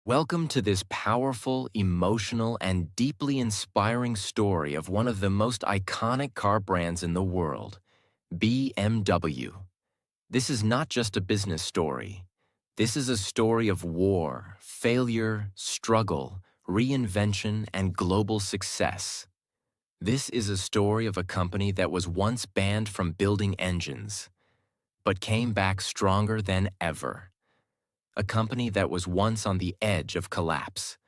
Welcome to this powerful, emotional, and deeply inspiring story of one of the most iconic car brands in the world, BMW. This is not just a business story. This is a story of war, failure, struggle, reinvention, and global success. This is a story of a company that was once banned from building engines, but came back stronger than ever. A company that was once on the edge of collapse,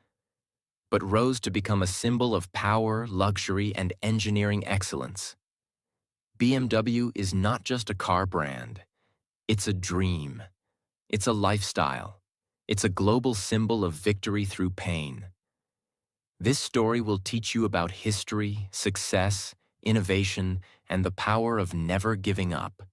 but rose to become a symbol of power, luxury, and engineering excellence. BMW is not just a car brand. It's a dream. It's a lifestyle. It's a global symbol of victory through pain. This story will teach you about history, success, innovation, and the power of never giving up.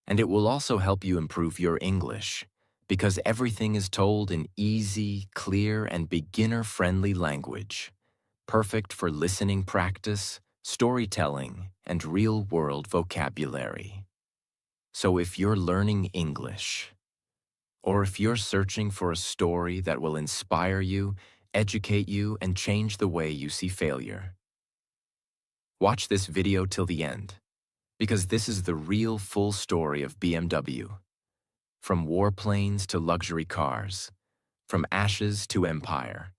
And it will also help you improve your English, because everything is told in easy, clear, and beginner-friendly language, perfect for listening practice, storytelling, and real-world vocabulary. So if you're learning English, or if you're searching for a story that will inspire you, educate you, and change the way you see failure, watch this video till the end, because this is the real full story of BMW. From warplanes to luxury cars, from ashes to empire,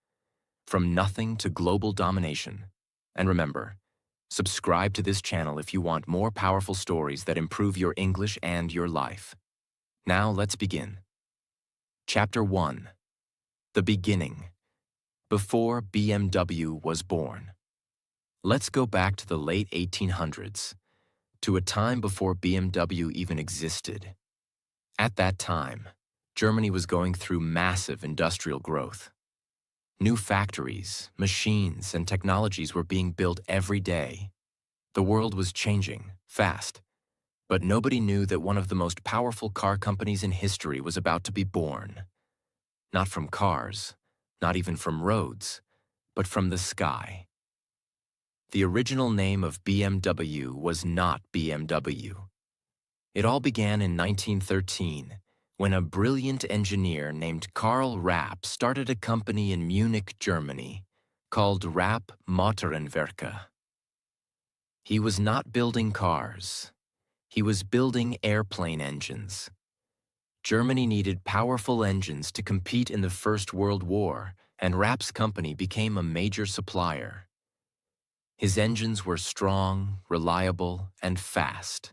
from nothing to global domination. And remember, subscribe to this channel if you want more powerful stories that improve your English and your life. Now let's begin. Chapter 1. The Beginning. Before BMW was born. Let's go back to the late 1800s, to a time before BMW even existed. At that time, Germany was going through massive industrial growth. New factories, machines, and technologies were being built every day. The world was changing, fast, but nobody knew that one of the most powerful car companies in history was about to be born. Not from cars, not even from roads, but from the sky. The original name of BMW was not BMW. It all began in 1913, when a brilliant engineer named Karl Rapp started a company in Munich, Germany, called Rapp Motorenwerke. He was not building cars. He was building airplane engines. Germany needed powerful engines to compete in the First World War, and Rapp's company became a major supplier. His engines were strong, reliable, and fast.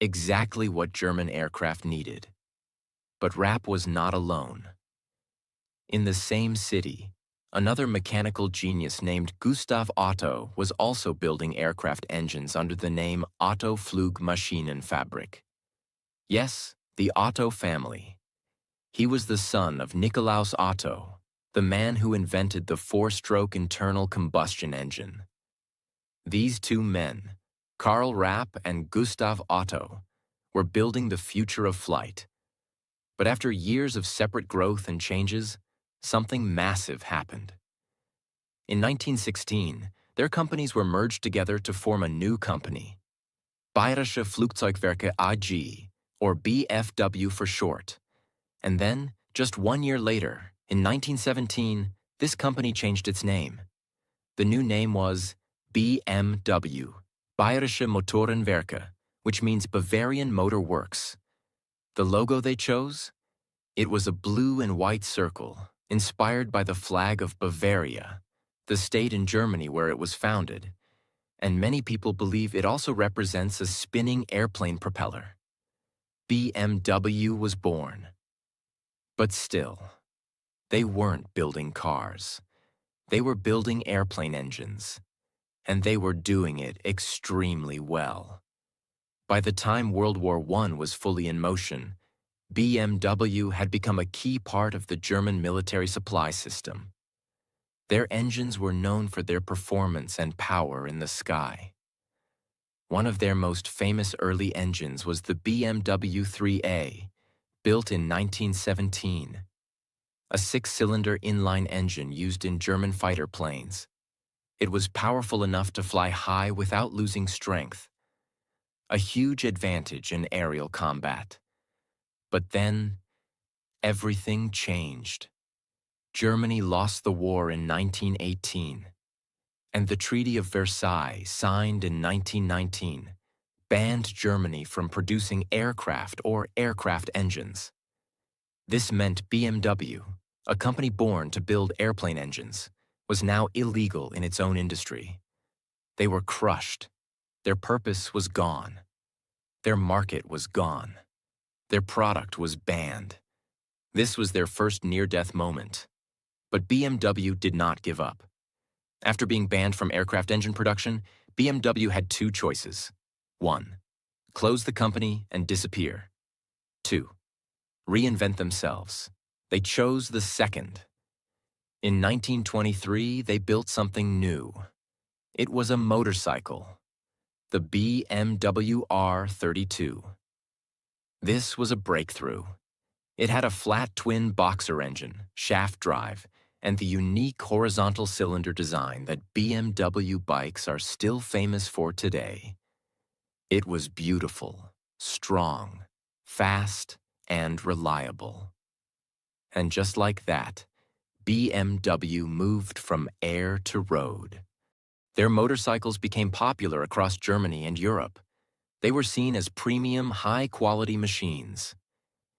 Exactly what German aircraft needed. But Rapp was not alone. In the same city, another mechanical genius named Gustav Otto was also building aircraft engines under the name Otto Flugmaschinenfabrik. Yes, the Otto family. He was the son of Nikolaus Otto, the man who invented the four-stroke internal combustion engine. These two men, Karl Rapp and Gustav Otto, were building the future of flight. But after years of separate growth and changes, something massive happened. In 1916, their companies were merged together to form a new company, Bayerische Flugzeugwerke AG, or BFW for short. And then, just 1 year later, in 1917, this company changed its name. The new name was BMW, Bayerische Motorenwerke, which means Bavarian Motor Works. The logo they chose? It was a blue and white circle, inspired by the flag of Bavaria, the state in Germany where it was founded, and many people believe it also represents a spinning airplane propeller. BMW was born. But still, they weren't building cars. They were building airplane engines, and they were doing it extremely well. By the time World War I was fully in motion, BMW had become a key part of the German military supply system. Their engines were known for their performance and power in the sky. One of their most famous early engines was the BMW 3A, built in 1917, a six-cylinder inline engine used in German fighter planes. It was powerful enough to fly high without losing strength, a huge advantage in aerial combat. But then, everything changed. Germany lost the war in 1918, and the Treaty of Versailles, signed in 1919, banned Germany from producing aircraft or aircraft engines. This meant BMW, a company born to build airplane engines, was now illegal in its own industry. They were crushed. Their purpose was gone. Their market was gone. Their product was banned. This was their first near-death moment. But BMW did not give up. After being banned from aircraft engine production, BMW had two choices. 1. Close the company and disappear. 2. Reinvent themselves. They chose the second. In 1923, they built something new. It was a motorcycle, the BMW R32. This was a breakthrough. It had a flat twin boxer engine, shaft drive, and the unique horizontal cylinder design that BMW bikes are still famous for today. It was beautiful, strong, fast, and reliable. And just like that, BMW moved from air to road. Their motorcycles became popular across Germany and Europe. They were seen as premium, high-quality machines.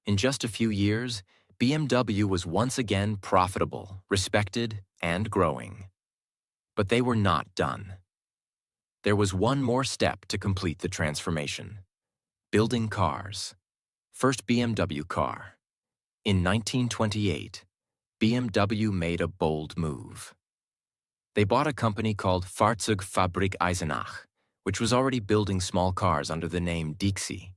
In just a few years, BMW was once again profitable, respected, and growing. But they were not done. There was one more step to complete the transformation: building cars. First BMW car. In 1928, BMW made a bold move. They bought a company called Fahrzeugfabrik Eisenach, which was already building small cars under the name Dixie.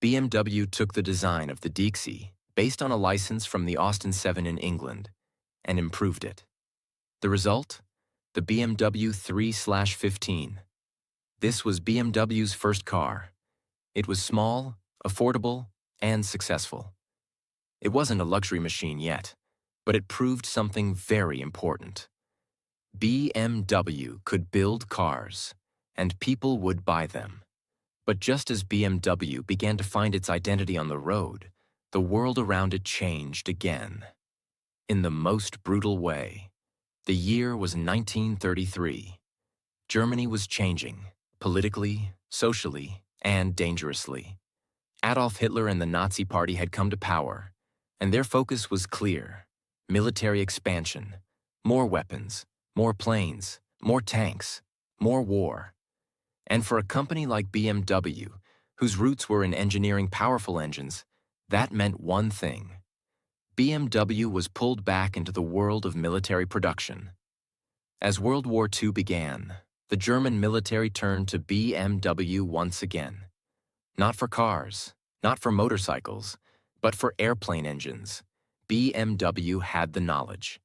BMW took the design of the Dixie, based on a license from the Austin 7 in England, and improved it. The result? The BMW 3/15. This was BMW's first car. It was small, affordable, and successful. It wasn't a luxury machine yet, but it proved something very important. BMW could build cars, and people would buy them. But just as BMW began to find its identity on the road, the world around it changed again. In the most brutal way. The year was 1933. Germany was changing, politically, socially, and dangerously. Adolf Hitler and the Nazi Party had come to power, and their focus was clear: military expansion, more weapons, more planes, more tanks, more war. And for a company like BMW, whose roots were in engineering powerful engines, that meant one thing: BMW was pulled back into the world of military production. As World War II began, the German military turned to BMW once again. Not for cars, not for motorcycles, but for airplane engines. BMW had the knowledge.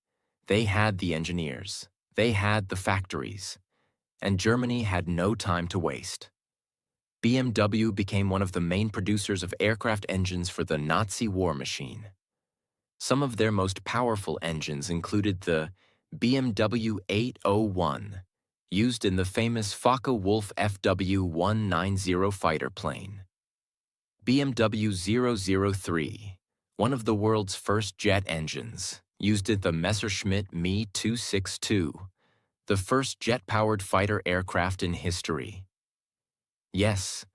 They had the engineers. They had the factories. And Germany had no time to waste. BMW became one of the main producers of aircraft engines for the Nazi war machine. Some of their most powerful engines included the BMW 801, used in the famous Focke-Wulf FW-190 fighter plane. BMW 003, one of the world's first jet engines, used in the Messerschmitt Me 262, the first jet-powered fighter aircraft in history. Yes,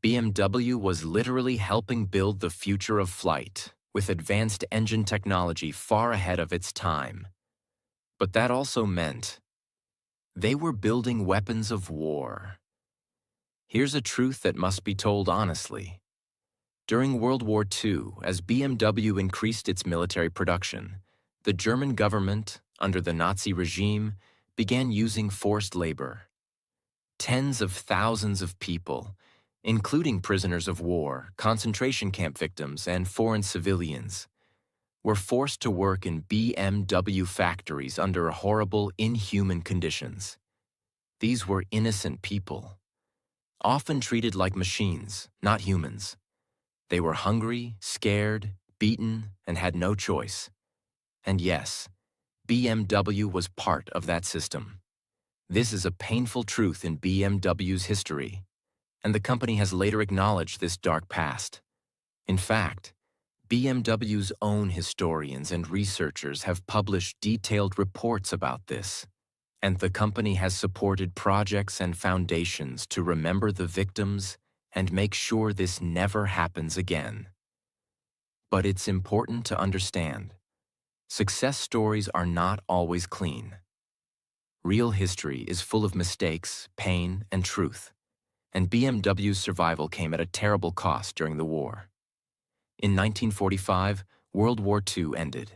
BMW was literally helping build the future of flight, with advanced engine technology far ahead of its time. But that also meant they were building weapons of war. Here's a truth that must be told honestly. During World War II, as BMW increased its military production, the German government, under the Nazi regime, began using forced labor. Tens of thousands of people, including prisoners of war, concentration camp victims, and foreign civilians, were forced to work in BMW factories under horrible, inhuman conditions. These were innocent people, often treated like machines, not humans. They were hungry, scared, beaten, and had no choice. And yes, BMW was part of that system. This is a painful truth in BMW's history, and the company has later acknowledged this dark past. In fact, BMW's own historians and researchers have published detailed reports about this, and the company has supported projects and foundations to remember the victims and make sure this never happens again. But it's important to understand, success stories are not always clean. Real history is full of mistakes, pain, and truth, and BMW's survival came at a terrible cost during the war. In 1945, World War II ended.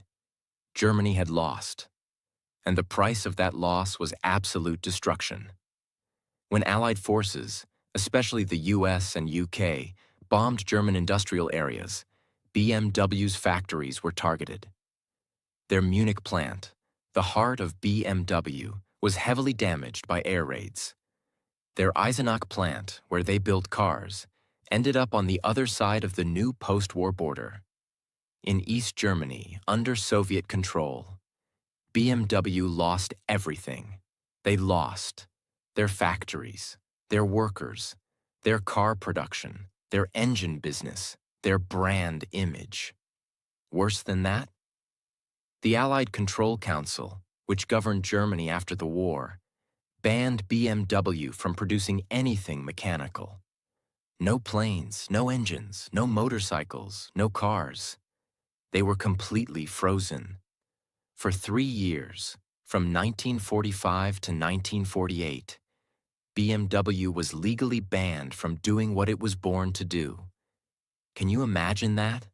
Germany had lost, and the price of that loss was absolute destruction. When Allied forces, especially the US and UK, bombed German industrial areas, BMW's factories were targeted. Their Munich plant, the heart of BMW, was heavily damaged by air raids. Their Eisenach plant, where they built cars, ended up on the other side of the new post-war border. In East Germany, under Soviet control, BMW lost everything. They lost their factories, their workers, their car production, their engine business, their brand image. Worse than that, the Allied Control Council, which governed Germany after the war, banned BMW from producing anything mechanical. No planes, no engines, no motorcycles, no cars. They were completely frozen. For 3 years, from 1945 to 1948, BMW was legally banned from doing what it was born to do. Can you imagine that?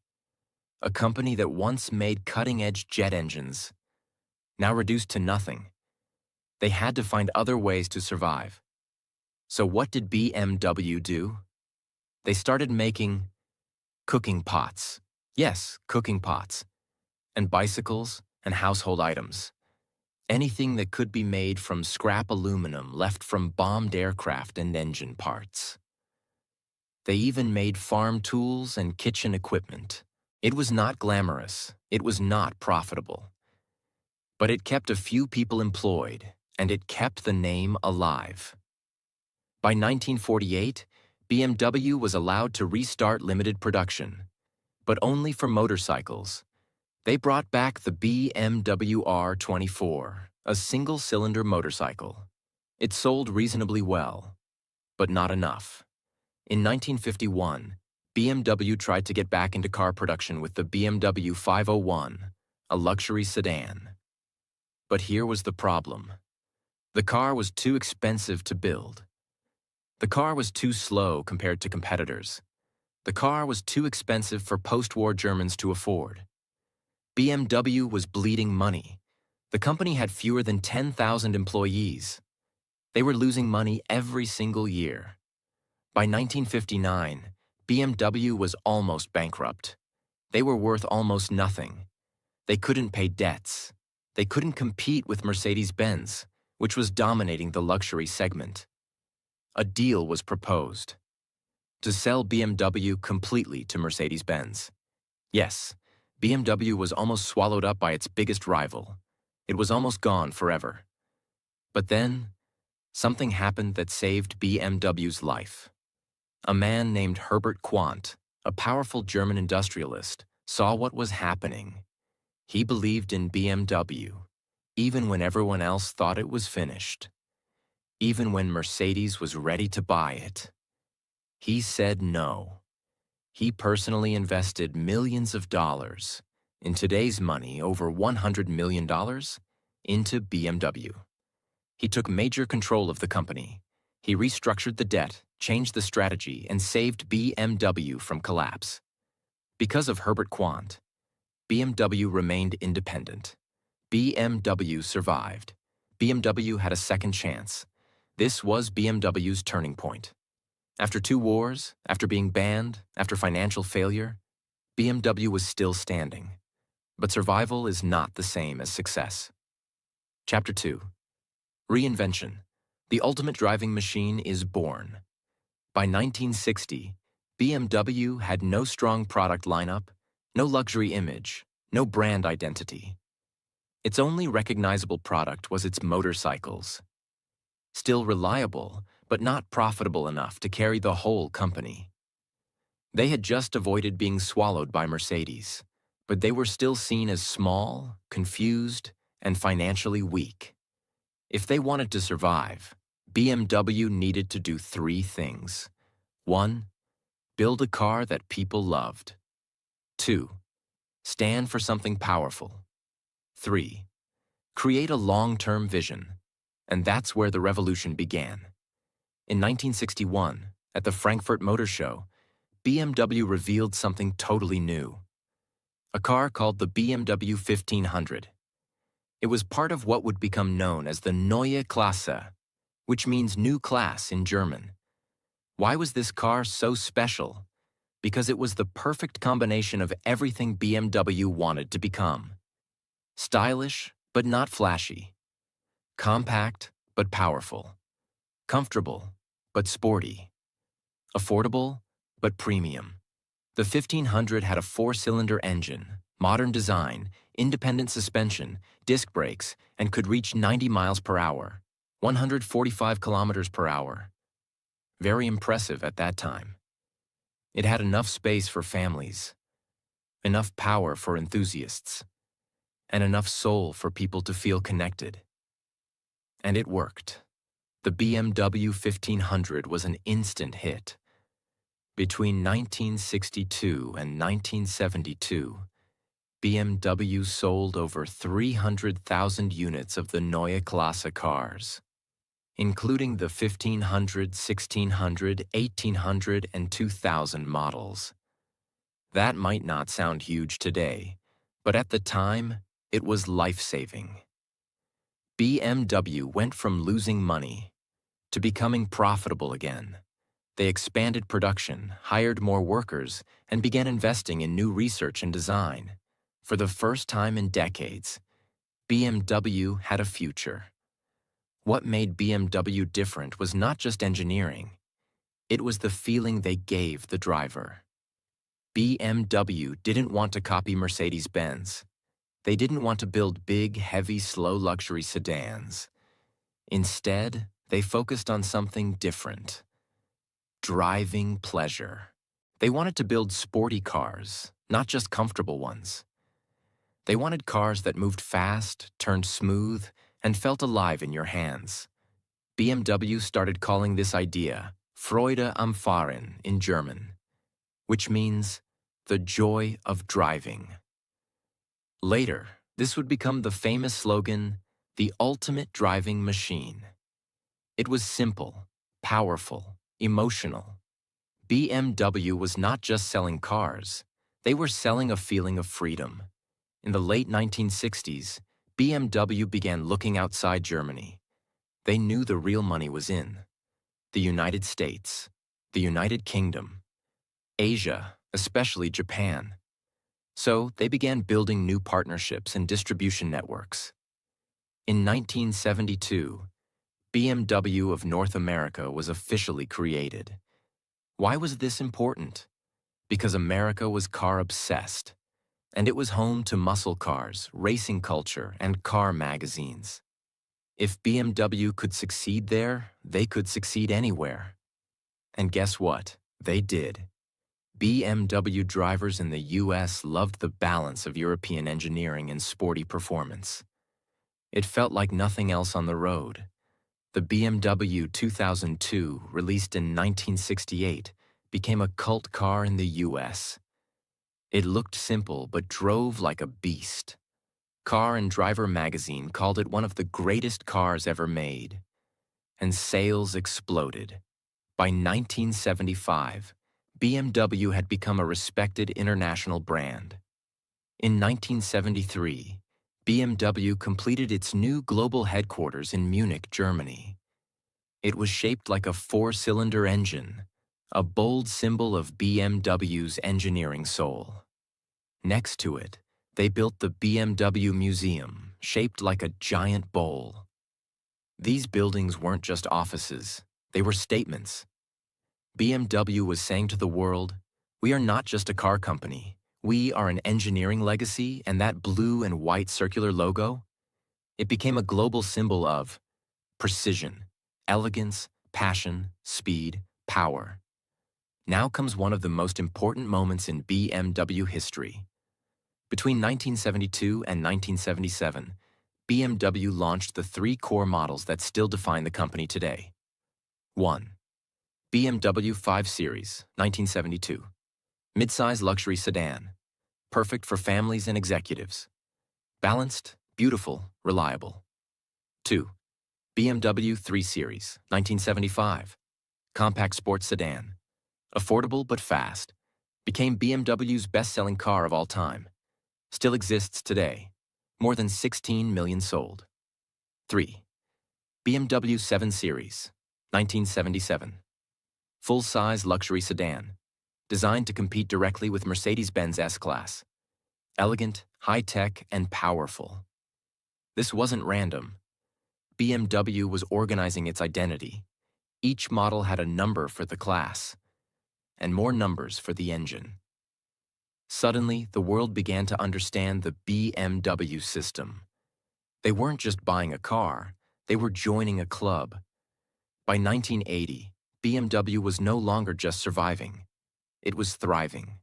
A company that once made cutting-edge jet engines, now reduced to nothing. They had to find other ways to survive. So what did BMW do? They started making cooking pots. Yes, cooking pots. And bicycles and household items. Anything that could be made from scrap aluminum left from bombed aircraft and engine parts. They even made farm tools and kitchen equipment. It was not glamorous. It was not profitable. But it kept a few people employed, and it kept the name alive. By 1948, BMW was allowed to restart limited production, but only for motorcycles. They brought back the BMW R24, a single-cylinder motorcycle. It sold reasonably well, but not enough. In 1951, BMW tried to get back into car production with the BMW 501, a luxury sedan. But here was the problem. The car was too expensive to build. The car was too slow compared to competitors. The car was too expensive for post-war Germans to afford. BMW was bleeding money. The company had fewer than 10,000 employees. They were losing money every single year. By 1959, BMW was almost bankrupt. They were worth almost nothing. They couldn't pay debts. They couldn't compete with Mercedes-Benz, which was dominating the luxury segment. A deal was proposed to sell BMW completely to Mercedes-Benz. Yes, BMW was almost swallowed up by its biggest rival. It was almost gone forever. But then, something happened that saved BMW's life. A man named Herbert Quandt, a powerful German industrialist, saw what was happening. He believed in BMW, even when everyone else thought it was finished. Even when Mercedes was ready to buy it. He said no. He personally invested millions of dollars, in today's money over $100 million, into BMW. He took major control of the company. He restructured the debt, changed the strategy, and saved BMW from collapse. Because of Herbert Quandt, BMW remained independent. BMW survived. BMW had a second chance. This was BMW's turning point. After 2 wars, after being banned, after financial failure, BMW was still standing. But survival is not the same as success. Chapter 2. Reinvention. The ultimate driving machine is born. By 1960, BMW had no strong product lineup, no luxury image, no brand identity. Its only recognizable product was its motorcycles. Still reliable, but not profitable enough to carry the whole company. They had just avoided being swallowed by Mercedes, but they were still seen as small, confused, and financially weak. If they wanted to survive, BMW needed to do three things. 1. Build a car that people loved. 2. Stand for something powerful. 3. Create a long-term vision. And that's where the revolution began. In 1961, at the Frankfurt Motor Show, BMW revealed something totally new. A car called the BMW 1500. It was part of what would become known as the Neue Klasse, which means new class in German. Why was this car so special? Because it was the perfect combination of everything BMW wanted to become. Stylish, but not flashy. Compact, but powerful. Comfortable, but sporty. Affordable, but premium. The 1500 had a 4-cylinder engine, modern design, independent suspension, disc brakes, and could reach 90 miles per hour, 145 kilometers per hour. Very impressive at that time. It had enough space for families, enough power for enthusiasts, and enough soul for people to feel connected. And it worked. The BMW 1500 was an instant hit. Between 1962 and 1972, BMW sold over 300,000 units of the Neue Klasse cars, including the 1500, 1600, 1800, and 2000 models. That might not sound huge today, but at the time, it was life-saving. BMW went from losing money to becoming profitable again. They expanded production, hired more workers, and began investing in new research and design. For the first time in decades, BMW had a future. What made BMW different was not just engineering. It was the feeling they gave the driver. BMW didn't want to copy Mercedes-Benz. They didn't want to build big, heavy, slow luxury sedans. Instead, they focused on something different. Driving pleasure. They wanted to build sporty cars, not just comfortable ones. They wanted cars that moved fast, turned smooth, and felt alive in your hands. BMW started calling this idea Freude am Fahren in German, which means the joy of driving. Later, this would become the famous slogan, the ultimate driving machine. It was simple, powerful, emotional. BMW was not just selling cars, they were selling a feeling of freedom. In the late 1960s, BMW began looking outside Germany. They knew the real money was in the United States, the United Kingdom, Asia, especially Japan. So they began building new partnerships and distribution networks. In 1972, BMW of North America was officially created. Why was this important? Because America was car-obsessed, and it was home to muscle cars, racing culture, and car magazines. If BMW could succeed there, they could succeed anywhere. And guess what? They did. BMW drivers in the US loved the balance of European engineering and sporty performance. It felt like nothing else on the road. The BMW 2002, released in 1968, became a cult car in the US. It looked simple but drove like a beast. Car and Driver magazine called it one of the greatest cars ever made. And sales exploded. By 1975, BMW had become a respected international brand. In 1973, BMW completed its new global headquarters in Munich, Germany. It was shaped like a 4-cylinder engine, a bold symbol of BMW's engineering soul. Next to it, they built the BMW Museum, shaped like a giant bowl. These buildings weren't just offices, they were statements. BMW was saying to the world, we are not just a car company. We are an engineering legacy, and that blue and white circular logo, it became a global symbol of precision, elegance, passion, speed, power. Now comes one of the most important moments in BMW history. Between 1972 and 1977, BMW launched the three core models that still define the company today. 1. BMW 5 Series, 1972. Midsize luxury sedan. Perfect for families and executives. Balanced, beautiful, reliable. 2. BMW 3 Series, 1975. Compact sports sedan. Affordable but fast. Became BMW's best-selling car of all time. Still exists today. More than 16 million sold. 3. BMW 7 Series, 1977. Full-size luxury sedan. Designed to compete directly with Mercedes-Benz S-Class. Elegant, high-tech, and powerful. This wasn't random. BMW was organizing its identity. Each model had a number for the class, and more numbers for the engine. Suddenly, the world began to understand the BMW system. They weren't just buying a car, they were joining a club. By 1980, BMW was no longer just surviving. It was thriving.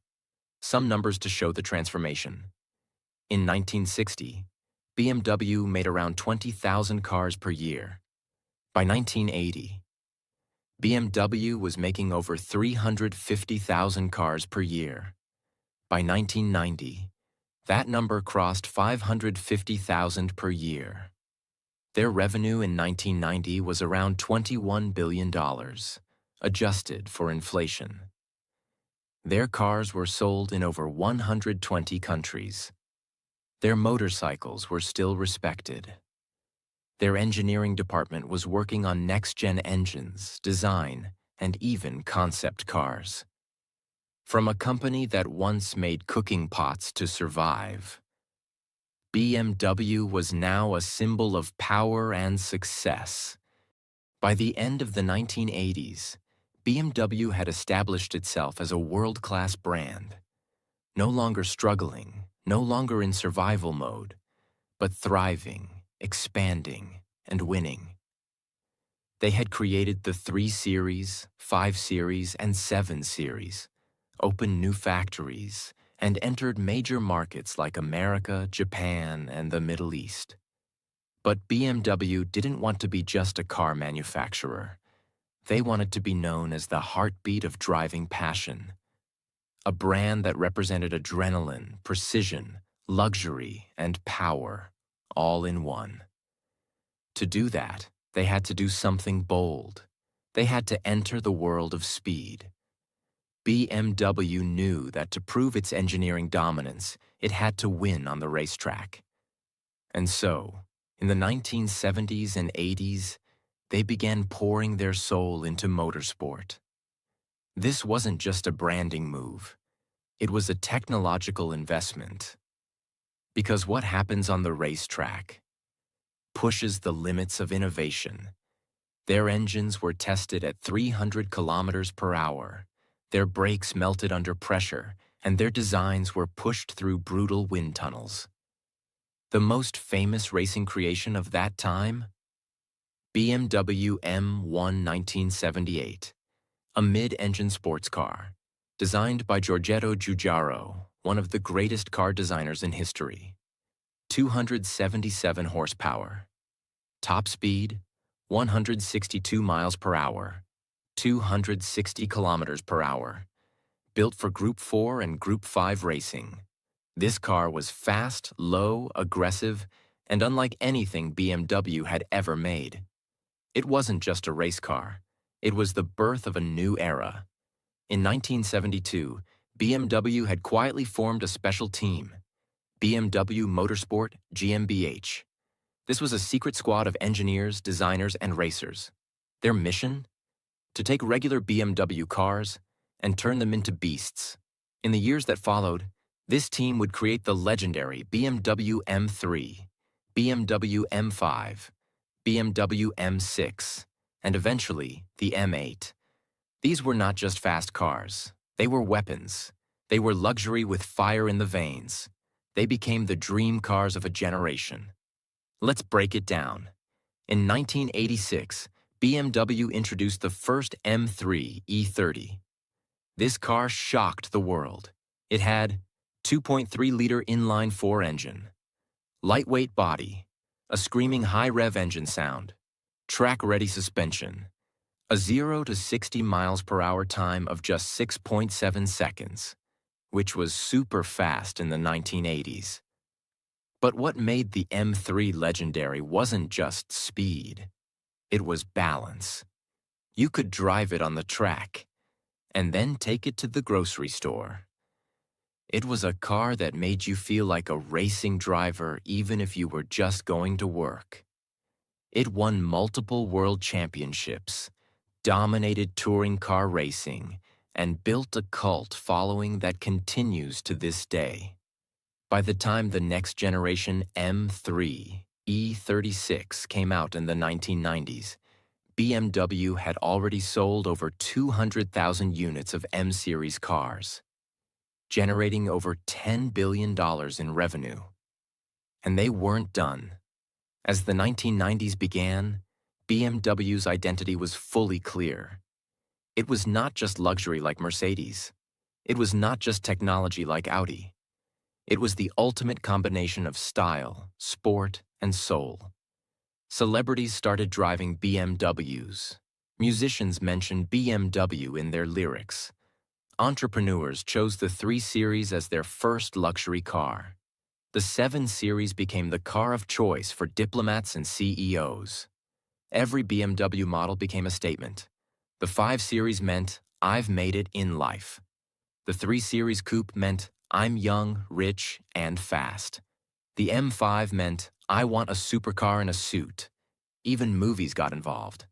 Some numbers to show the transformation. In 1960, BMW made around 20,000 cars per year. By 1980, BMW was making over 350,000 cars per year. By 1990, that number crossed 550,000 per year. Their revenue in 1990 was around $21 billion, adjusted for inflation. Their cars were sold in over 120 countries. Their motorcycles were still respected. Their engineering department was working on next-gen engines, design, and even concept cars. From a company that once made cooking pots to survive, BMW was now a symbol of power and success. By the end of the 1980s, BMW had established itself as a world-class brand, no longer struggling, no longer in survival mode, but thriving, expanding, and winning. They had created the 3 Series, 5 Series, and 7 Series, opened new factories, and entered major markets like America, Japan, and the Middle East. But BMW didn't want to be just a car manufacturer. They wanted to be known as the heartbeat of driving passion. A brand that represented adrenaline, precision, luxury, and power, all in one. To do that, they had to do something bold. They had to enter the world of speed. BMW knew that to prove its engineering dominance, it had to win on the racetrack. And so, in the 1970s and 80s, they began pouring their soul into motorsport. This wasn't just a branding move. It was a technological investment. Because what happens on the racetrack pushes the limits of innovation. Their engines were tested at 300 kilometers per hour. Their brakes melted under pressure, and their designs were pushed through brutal wind tunnels. The most famous racing creation of that time? BMW M1 1978, a mid-engine sports car, designed by Giorgetto Giugiaro, one of the greatest car designers in history. 277 horsepower. Top speed, 162 miles per hour, 260 kilometers per hour. Built for Group 4 and Group 5 racing. This car was fast, low, aggressive, and unlike anything BMW had ever made. It wasn't just a race car. It was the birth of a new era. In 1972, BMW had quietly formed a special team, BMW Motorsport GmbH. This was a secret squad of engineers, designers, and racers. Their mission? To take regular BMW cars and turn them into beasts. In the years that followed, this team would create the legendary BMW M3, BMW M5, BMW M6, and eventually the M8. These were not just fast cars. They were weapons. They were luxury with fire in the veins. They became the dream cars of a generation. Let's break it down. In 1986, BMW introduced the first M3 E30. This car shocked the world. It had 2.3-liter inline-4 engine, lightweight body, a screaming high-rev engine sound, track-ready suspension, a 0 to 60 miles per hour time of just 6.7 seconds, which was super fast in the 1980s. But what made the M3 legendary wasn't just speed. It was balance. You could drive it on the track and then take it to the grocery store. It was a car that made you feel like a racing driver even if you were just going to work. It won multiple world championships, dominated touring car racing, and built a cult following that continues to this day. By the time the next generation M3 E36 came out in the 1990s, BMW had already sold over 200,000 units of M-Series cars, generating over $10 billion in revenue. And they weren't done. As the 1990s began, BMW's identity was fully clear. It was not just luxury like Mercedes. It was not just technology like Audi. It was the ultimate combination of style, sport, and soul. Celebrities started driving BMWs. Musicians mentioned BMW in their lyrics. Entrepreneurs chose the 3 Series as their first luxury car. The 7 Series became the car of choice for diplomats and CEOs. Every BMW model became a statement. The 5 Series meant, "I've made it in life." The 3 Series Coupe meant, "I'm young, rich, and fast." The M5 meant, "I want a supercar in a suit." Even movies got involved.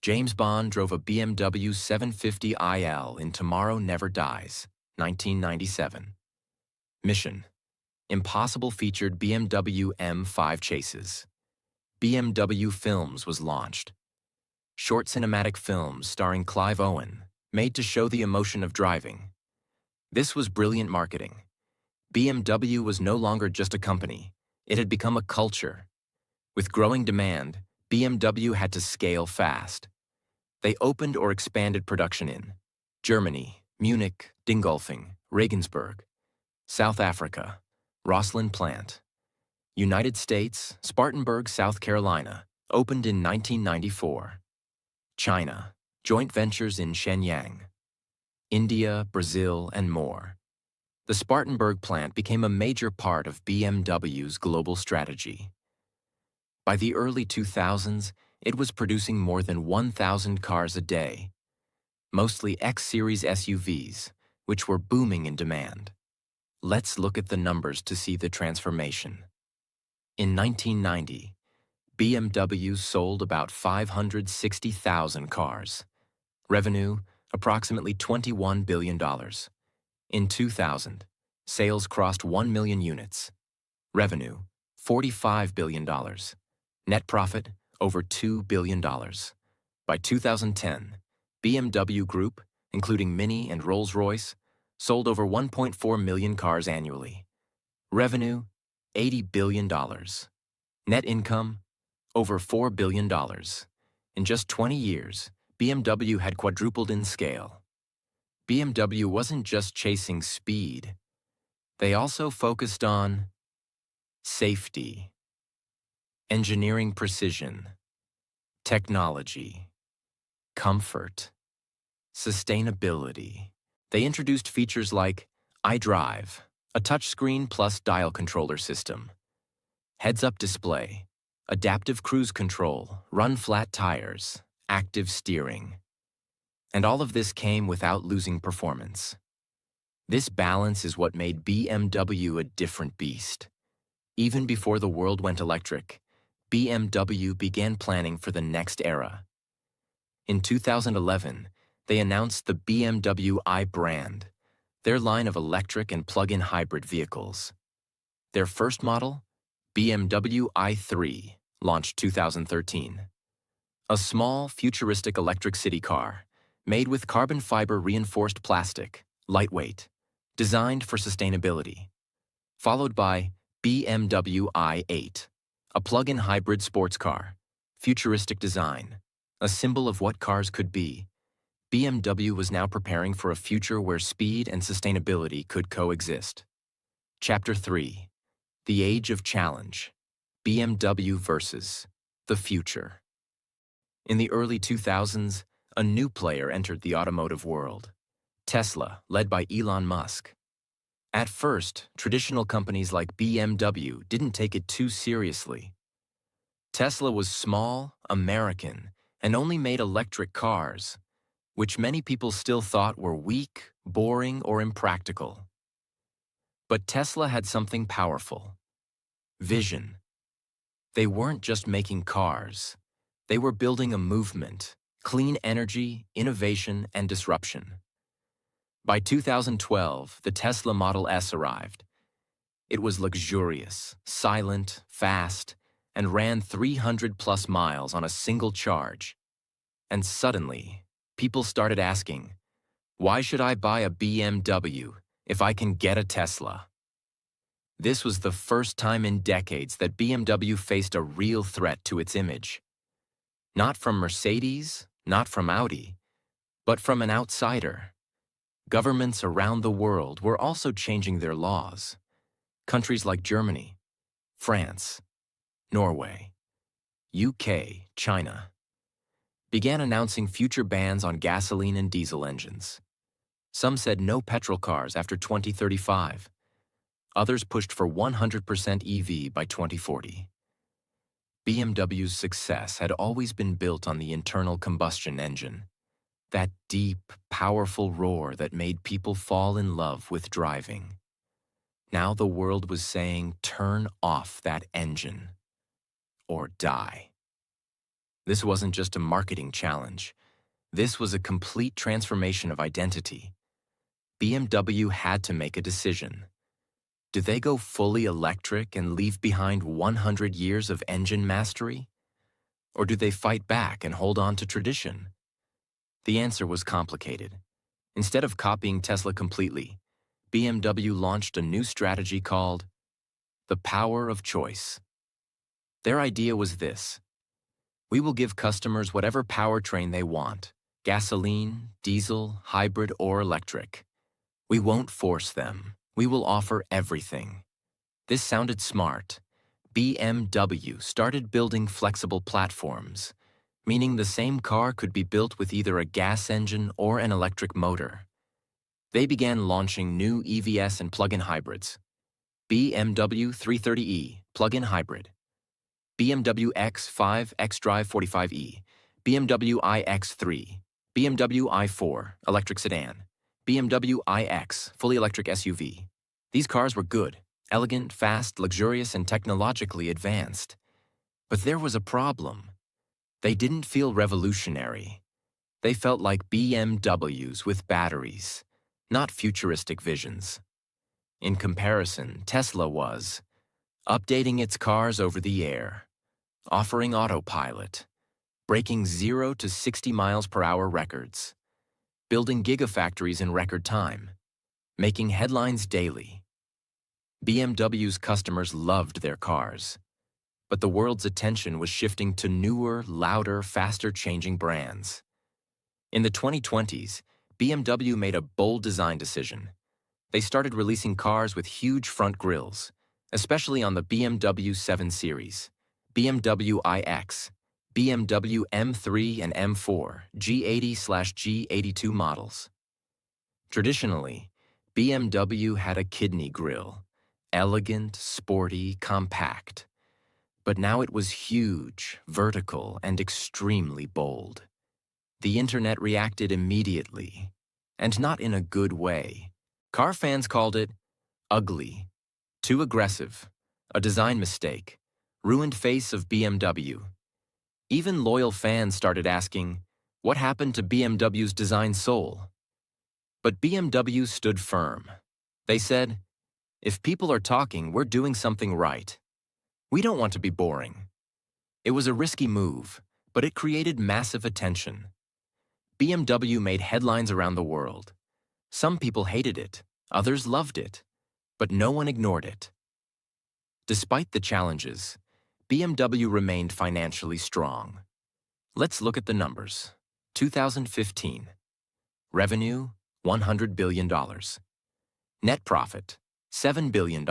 James Bond drove a BMW 750 IL in Tomorrow Never Dies, 1997. Mission: Impossible featured BMW M5 chases. BMW Films was launched. Short cinematic films starring Clive Owen, made to show the emotion of driving. This was brilliant marketing. BMW was no longer just a company. It had become a culture. With growing demand, BMW had to scale fast. They opened or expanded production in Germany, Munich, Dingolfing, Regensburg, South Africa, Rosslyn Plant, United States, Spartanburg, South Carolina, opened in 1994, China, joint ventures in Shenyang, India, Brazil, and more. The Spartanburg plant became a major part of BMW's global strategy. By the early 2000s, it was producing more than 1,000 cars a day, mostly X-Series SUVs, which were booming in demand. Let's look at the numbers to see the transformation. In 1990, BMW sold about 560,000 cars. Revenue, approximately $21 billion. In 2000, sales crossed 1 million units. Revenue, $45 billion. Net profit, over $2 billion. By 2010, BMW Group, including Mini and Rolls-Royce, sold over 1.4 million cars annually. Revenue, $80 billion. Net income, over $4 billion. In just 20 years, BMW had quadrupled in scale. BMW wasn't just chasing speed. They also focused on safety, engineering precision, technology, comfort, sustainability. They introduced features like iDrive, a touchscreen plus dial controller system, heads-up display, adaptive cruise control, run-flat tires, active steering. And all of this came without losing performance. This balance is what made BMW a different beast. Even before the world went electric, BMW began planning for the next era. In 2011, they announced the BMW i brand, their line of electric and plug-in hybrid vehicles. Their first model, BMW i3, launched 2013. A small, futuristic electric city car, made with carbon fiber reinforced plastic, lightweight, designed for sustainability. Followed by BMW i8, a plug-in hybrid sports car, futuristic design, a symbol of what cars could be. BMW was now preparing for a future where speed and sustainability could coexist. Chapter 3: The Age of Challenge. BMW versus the future. In the early 2000s, a new player entered the automotive world: Tesla, led by Elon Musk. At first, traditional companies like BMW didn't take it too seriously. Tesla was small, American, and only made electric cars, which many people still thought were weak, boring, or impractical. But Tesla had something powerful: vision. They weren't just making cars. They were building a movement: clean energy, innovation, and disruption. By 2012, the Tesla Model S arrived. It was luxurious, silent, fast, and ran 300+ miles on a single charge. And suddenly, people started asking, why should I buy a BMW if I can get a Tesla? This was the first time in decades that BMW faced a real threat to its image. Not from Mercedes, not from Audi, but from an outsider. Governments around the world were also changing their laws. Countries like Germany, France, Norway, UK, China began announcing future bans on gasoline and diesel engines. Some said no petrol cars after 2035. Others pushed for 100% EV by 2040. BMW's success had always been built on the internal combustion engine, that deep, powerful roar that made people fall in love with driving. Now the world was saying, turn off that engine or die. This wasn't just a marketing challenge. This was a complete transformation of identity. BMW had to make a decision. Do they go fully electric and leave behind 100 years of engine mastery? Or do they fight back and hold on to tradition? The answer was complicated. Instead of copying Tesla completely, BMW launched a new strategy called the power of choice. Their idea was this: we will give customers whatever powertrain they want: gasoline, diesel, hybrid, or electric. We won't force them. We will offer everything. This sounded smart. BMW started building flexible platforms, meaning the same car could be built with either a gas engine or an electric motor. They began launching new EVs and plug-in hybrids: BMW 330e plug-in hybrid, BMW X5 xDrive 45e, BMW iX3, BMW i4 electric sedan, BMW iX fully electric SUV. These cars were good, elegant, fast, luxurious, and technologically advanced. But there was a problem. They didn't feel revolutionary. They felt like BMWs with batteries, not futuristic visions. In comparison, Tesla was updating its cars over the air, offering autopilot, breaking 0 to 60 miles per hour records, building gigafactories in record time, making headlines daily. BMW's customers loved their cars, but the world's attention was shifting to newer, louder, faster-changing brands. In the 2020s, BMW made a bold design decision. They started releasing cars with huge front grilles, especially on the BMW 7 Series, BMW iX, BMW M3 and M4, G80/G82 models. Traditionally, BMW had a kidney grille, elegant, sporty, compact. But now it was huge, vertical, and extremely bold. The internet reacted immediately, and not in a good way. Car fans called it ugly, too aggressive, a design mistake, ruined face of BMW. Even loyal fans started asking, what happened to BMW's design soul? But BMW stood firm. They said, if people are talking, we're doing something right. We don't want to be boring. It was a risky move, but it created massive attention. BMW made headlines around the world. Some people hated it, others loved it, but no one ignored it. Despite the challenges, BMW remained financially strong. Let's look at the numbers. 2015. Revenue, $100 billion. Net profit, $7 billion.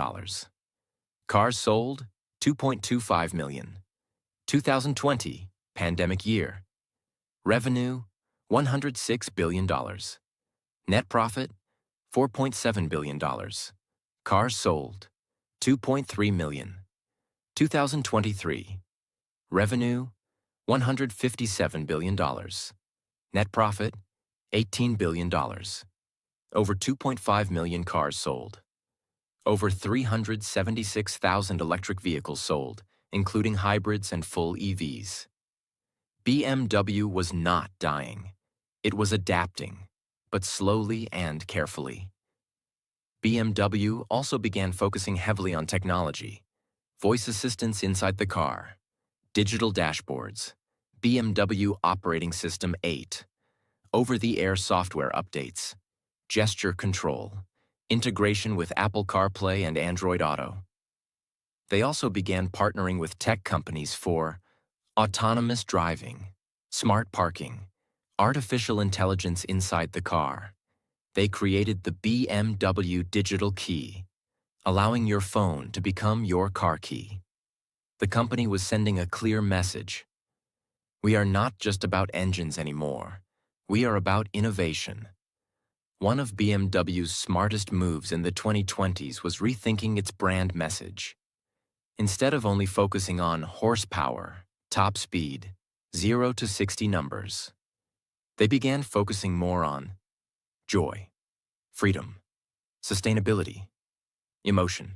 Cars sold, 2.25 million. 2020, pandemic year. Revenue, $106 billion. Net profit, $4.7 billion. Cars sold, 2.3 million. 2023. Revenue, $157 billion. Net profit, $18 billion. Over 2.5 million cars sold. Over 376,000 electric vehicles sold, including hybrids and full EVs. BMW was not dying. It was adapting, but slowly and carefully. BMW also began focusing heavily on technology, voice assistants inside the car, digital dashboards, BMW Operating System 8, over-the-air software updates, gesture control, integration with Apple CarPlay and Android Auto. They also began partnering with tech companies for autonomous driving, smart parking, artificial intelligence inside the car. They created the BMW Digital Key, allowing your phone to become your car key. The company was sending a clear message. We are not just about engines anymore. We are about innovation. One of BMW's smartest moves in the 2020s was rethinking its brand message. Instead of only focusing on horsepower, top speed, 0 to 60 numbers, they began focusing more on joy, freedom, sustainability, emotion.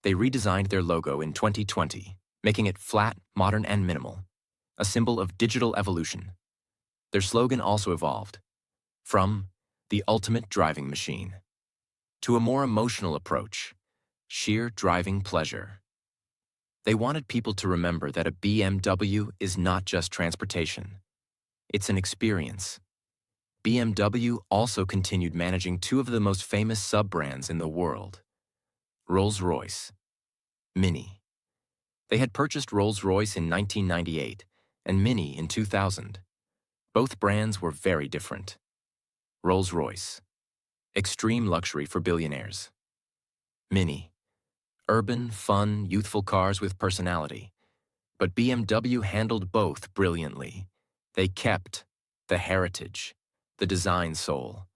They redesigned their logo in 2020, making it flat, modern, and minimal, a symbol of digital evolution. Their slogan also evolved, from the ultimate driving machine to a more emotional approach, sheer driving pleasure. They wanted people to remember that a BMW is not just transportation. It's an experience. BMW also continued managing two of the most famous sub-brands in the world, Rolls-Royce, Mini. They had purchased Rolls-Royce in 1998 and Mini in 2000. Both brands were very different. Rolls-Royce, extreme luxury for billionaires. Mini, urban, fun, youthful cars with personality. But BMW handled both brilliantly. They kept the heritage, the design soul,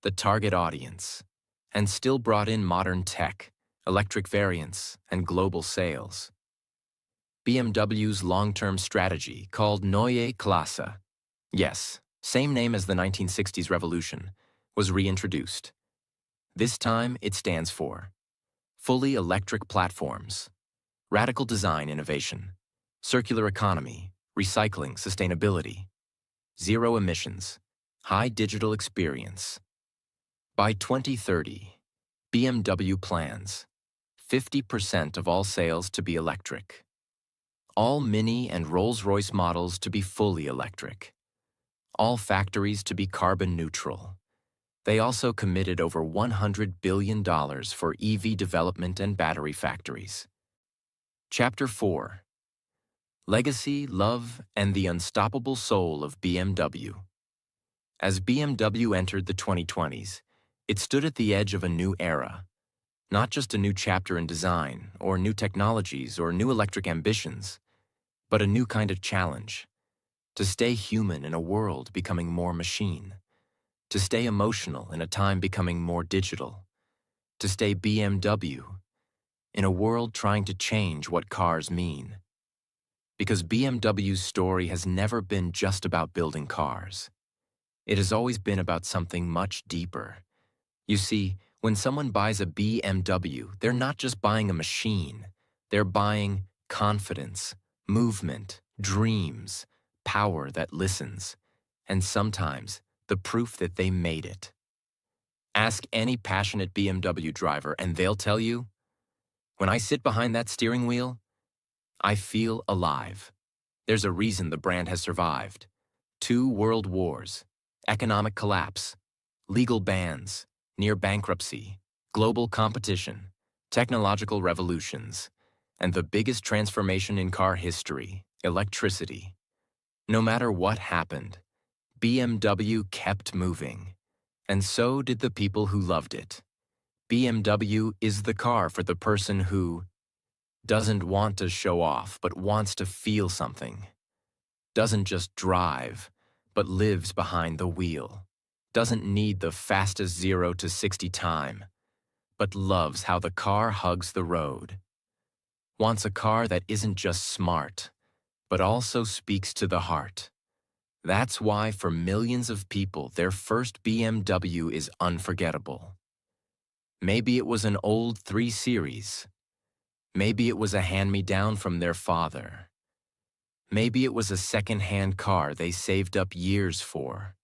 the target audience, and still brought in modern tech, electric variants, and global sales. BMW's long-term strategy, called Neue Klasse, yes, same name as the 1960s revolution, was reintroduced. This time it stands for fully electric platforms, radical design innovation, circular economy, recycling sustainability, zero emissions, high digital experience. By 2030, BMW plans 50% of all sales to be electric, all Mini and Rolls-Royce models to be fully electric, all factories to be carbon neutral. They also committed over $100 billion for EV development and battery factories. Chapter 4. Legacy, Love, and the Unstoppable Soul of BMW. As BMW entered the 2020s, it stood at the edge of a new era. Not just a new chapter in design, or new technologies, or new electric ambitions, but a new kind of challenge. To stay human in a world becoming more machine. To stay emotional in a time becoming more digital. To stay BMW in a world trying to change what cars mean. Because BMW's story has never been just about building cars. It has always been about something much deeper. You see, when someone buys a BMW, they're not just buying a machine. They're buying confidence, movement, dreams, power that listens, and sometimes the proof that they made it. Ask any passionate BMW driver and they'll tell you, when I sit behind that steering wheel, I feel alive. There's a reason the brand has survived. 2 world wars, economic collapse, legal bans, near bankruptcy, global competition, technological revolutions, and the biggest transformation in car history, electricity. No matter what happened, BMW kept moving, and so did the people who loved it. BMW is the car for the person who doesn't want to show off but wants to feel something, doesn't just drive but lives behind the wheel, doesn't need the fastest 0 to 60 time, but loves how the car hugs the road, wants a car that isn't just smart, but also speaks to the heart. That's why for millions of people, their first BMW is unforgettable. Maybe it was an old 3 Series. Maybe it was a hand-me-down from their father. Maybe it was a second-hand car they saved up years for.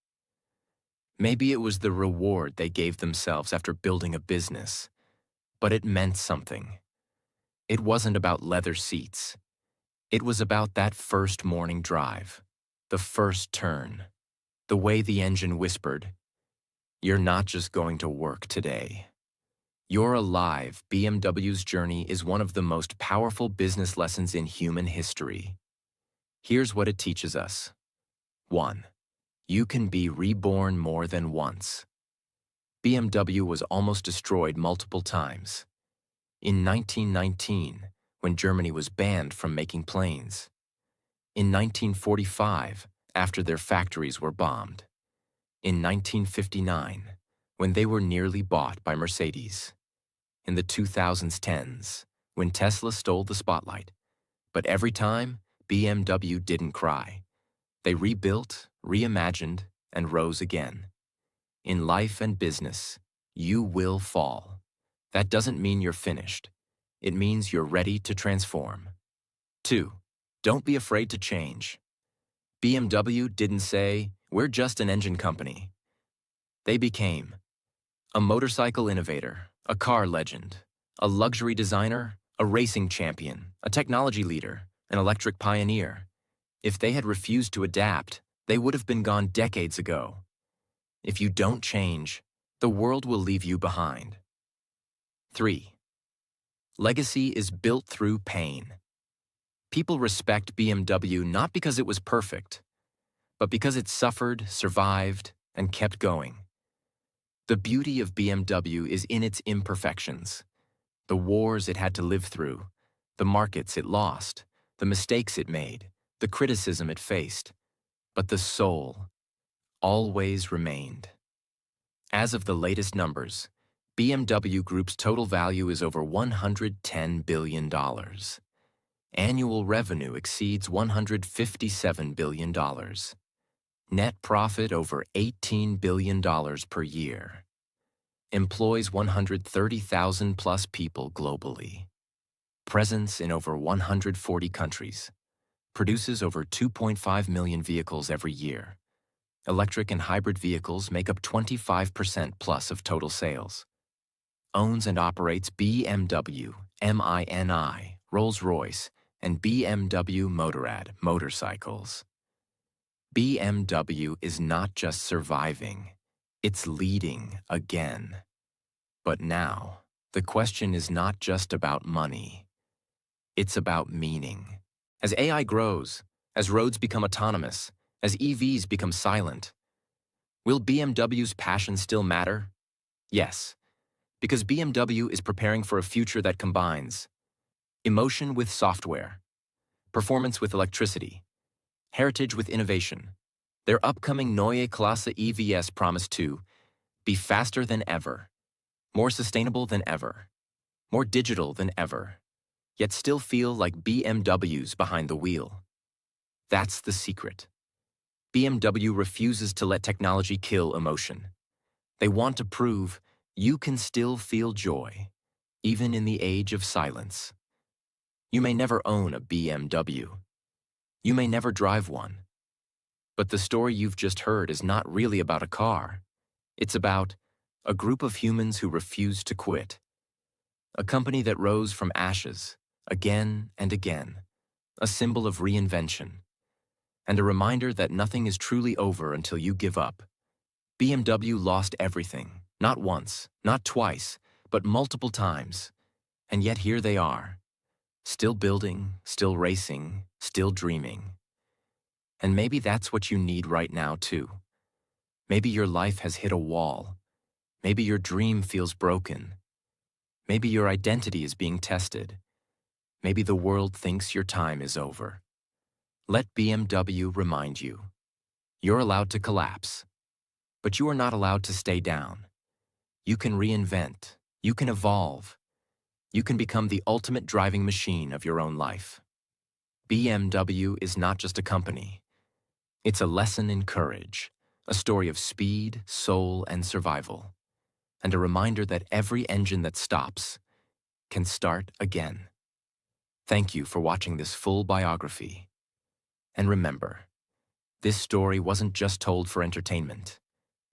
Maybe it was the reward they gave themselves after building a business. But it meant something. It wasn't about leather seats. It was about that first morning drive, the first turn, the way the engine whispered, "You're not just going to work today. You're alive." BMW's journey is one of the most powerful business lessons in human history. Here's what it teaches us. 1. You can be reborn more than once. BMW was almost destroyed multiple times. In 1919, when Germany was banned from making planes. In 1945, after their factories were bombed. In 1959, when they were nearly bought by Mercedes. In the 2010s, when Tesla stole the spotlight. But every time, BMW didn't cry. They rebuilt, reimagined, and rose again. In life and business, you will fall. That doesn't mean you're finished. It means you're ready to transform. 2. Don't be afraid to change. BMW didn't say, "We're just an engine company." They became a motorcycle innovator, a car legend, a luxury designer, a racing champion, a technology leader, an electric pioneer. If they had refused to adapt, they would have been gone decades ago. If you don't change, the world will leave you behind. 3. Legacy is built through pain. People respect BMW not because it was perfect, but because it suffered, survived, and kept going. The beauty of BMW is in its imperfections. The wars it had to live through, the markets it lost, the mistakes it made, the criticism it faced. But the soul always remained. As of the latest numbers, BMW Group's total value is over $110 billion. Annual revenue exceeds $157 billion. Net profit over $18 billion per year. Employs 130,000 plus people globally. Presence in over 140 countries. Produces over 2.5 million vehicles every year. Electric and hybrid vehicles make up 25% plus of total sales. Owns and operates BMW, MINI, Rolls-Royce, and BMW Motorrad motorcycles. BMW is not just surviving, it's leading again. But now, the question is not just about money. It's about meaning. As AI grows, as roads become autonomous, as EVs become silent, will BMW's passion still matter? Yes, because BMW is preparing for a future that combines emotion with software, performance with electricity, heritage with innovation. Their upcoming Neue Klasse EVs promise to be faster than ever, more sustainable than ever, more digital than ever, yet still feel like BMWs behind the wheel. That's the secret. BMW refuses to let technology kill emotion. They want to prove you can still feel joy, even in the age of silence. You may never own a BMW. You may never drive one. But the story you've just heard is not really about a car. It's about a group of humans who refused to quit. A company that rose from ashes, again and again. A symbol of reinvention. And a reminder that nothing is truly over until you give up. BMW lost everything, not once, not twice, but multiple times. And yet here they are, still building, still racing, still dreaming. And maybe that's what you need right now too. Maybe your life has hit a wall. Maybe your dream feels broken. Maybe your identity is being tested. Maybe the world thinks your time is over. Let BMW remind you. You're allowed to collapse, but you are not allowed to stay down. You can reinvent. You can evolve. You can become the ultimate driving machine of your own life. BMW is not just a company. It's a lesson in courage, a story of speed, soul, and survival, and a reminder that every engine that stops can start again. Thank you for watching this full biography. And remember, this story wasn't just told for entertainment.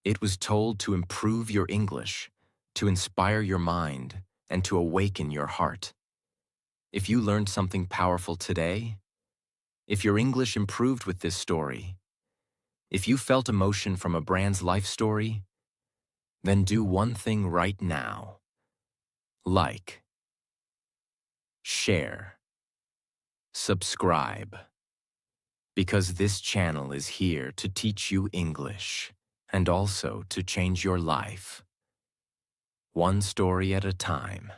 It was told to improve your English, to inspire your mind, and to awaken your heart. If you learned something powerful today, if your English improved with this story, if you felt emotion from a brand's life story, then do one thing right now. Like, share, subscribe, because this channel is here to teach you English and also to change your life, one story at a time.